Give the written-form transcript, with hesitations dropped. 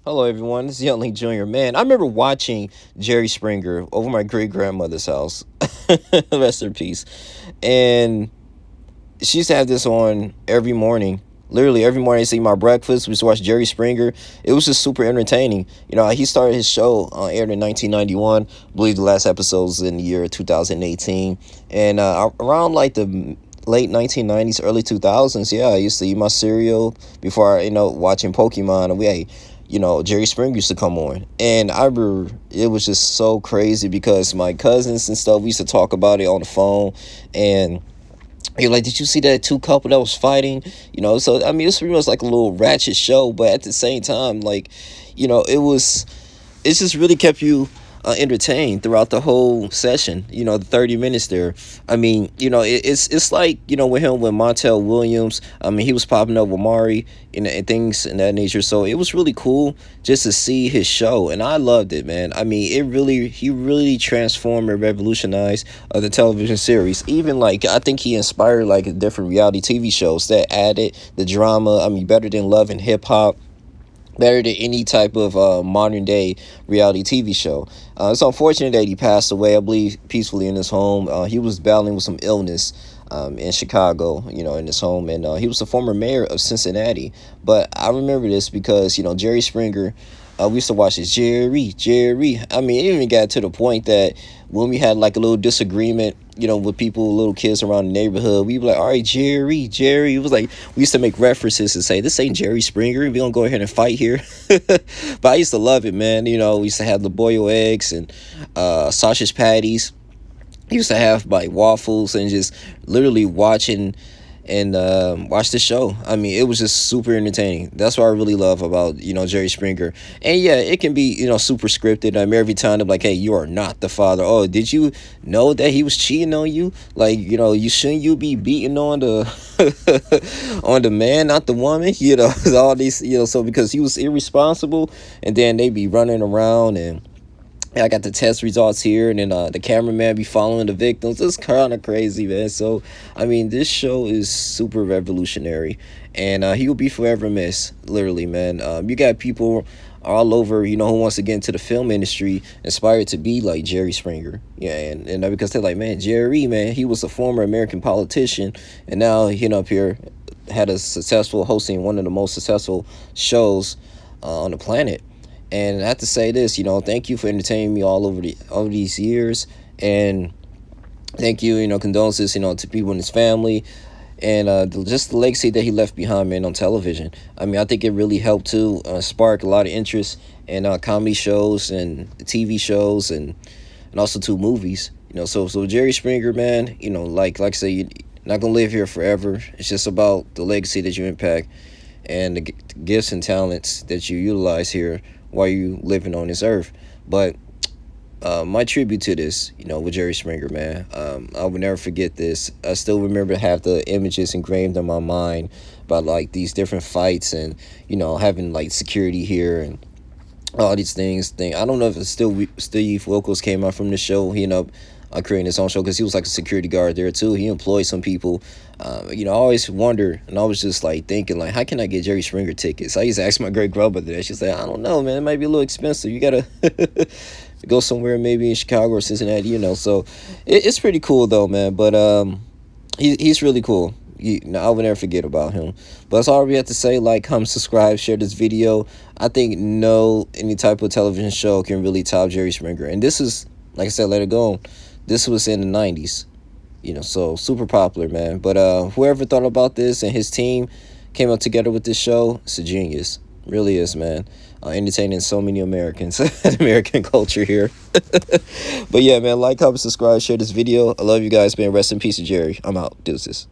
Hello, everyone. This is Young Link Jr. Man, I remember watching Jerry Springer over my great grandmother's house. Rest in peace. And she used to have this on every morning. Literally every morning, I see my breakfast. We used to watch Jerry Springer. It was just super entertaining. He started his show aired in 1991. I believe the last episode was in the year 2018. And around like the late 1990s, early 2000s, yeah, I used to eat my cereal before, watching Pokemon. And Jerry Springer used to come on. And I remember it was just so crazy because my cousins and stuff, we used to talk about it on the phone. And you're like, did you see that two couple that was fighting? So I mean, it's pretty much like a little ratchet show, but at the same time, like, it just really kept you entertained throughout the whole session. The 30 minutes there. I mean, it's like with him with Montel Williams. I mean, he was popping up with Mari and things in that nature. So it was really cool just to see his show, and I loved it, man. I mean, he really transformed and revolutionized the television series. Even like I think he inspired like different reality TV shows that added the drama. I mean, better than Love and Hip Hop, better than any type of modern day reality TV show. It's unfortunate that he passed away, I believe, peacefully in his home. He was battling with some illness in Chicago, in his home. And he was the former mayor of Cincinnati. But I remember this because, Jerry Springer, we used to watch this Jerry. I mean, it even got to the point that when we had like a little disagreement, with people, little kids around the neighborhood, we were like, all right, Jerry. It was like, we used to make references and say, this ain't Jerry Springer. We don't go ahead and fight here. But I used to love it, man. We used to have the boiled eggs and sausage patties. He used to have like waffles and just literally watching and watch the show. I mean, it was just super entertaining. That's what I really love about Jerry Springer. And yeah, it can be super scripted. I mean, every time they're like, hey, you are not the father. Oh, did you know that he was cheating on you? Like, you shouldn't you be beating on the on the man, not the woman? All these, so because he was irresponsible, and then they be running around and I got the test results here, and then the cameraman be following the victims. It's kind of crazy, man. So, I mean, this show is super revolutionary, and he will be forever missed, literally, man. You got people all over, who wants to get into the film industry, inspired to be like Jerry Springer. Yeah, and because they're like, man, Jerry, man, he was a former American politician, and now, up here, had a successful hosting one of the most successful shows on the planet. And I have to say this, thank you for entertaining me all over these years, and thank you, condolences, to people in his family, and just the legacy that he left behind, man, on television. I mean, I think it really helped to spark a lot of interest in comedy shows and TV shows, and also to movies. So Jerry Springer, man, like I say, you're not gonna live here forever. It's just about the legacy that you impact and the gifts and talents that you utilize here while you living on this earth. But my tribute to this, with Jerry Springer, man, I will never forget this. I still remember have the images engraved in my mind about like these different fights and having like security here and all these things. I don't know if it's still Steve Wilkos came out from the show. He ended up creating his own show because he was like a security guard there too. He employed some people. I always wonder, and I was just like thinking, like, how can I get Jerry Springer tickets? I used to ask my great grandmother that. She said, I don't know, man. It might be a little expensive. You gotta go somewhere, maybe in Chicago or Cincinnati. So it's pretty cool though, man. But he's really cool. I will never forget about him. But that's all we have to say. Like, comment, subscribe, share this video. I think any type of television show can really top Jerry Springer. And this is, like I said, let it go. This was in the 90s, so super popular, man. But whoever thought about this and his team came up together with this show, it's a genius. Really is, man. Entertaining so many Americans, American culture here. But yeah, man, like, comment, subscribe, share this video. I love you guys, man. Rest in peace to Jerry. I'm out. Deuces.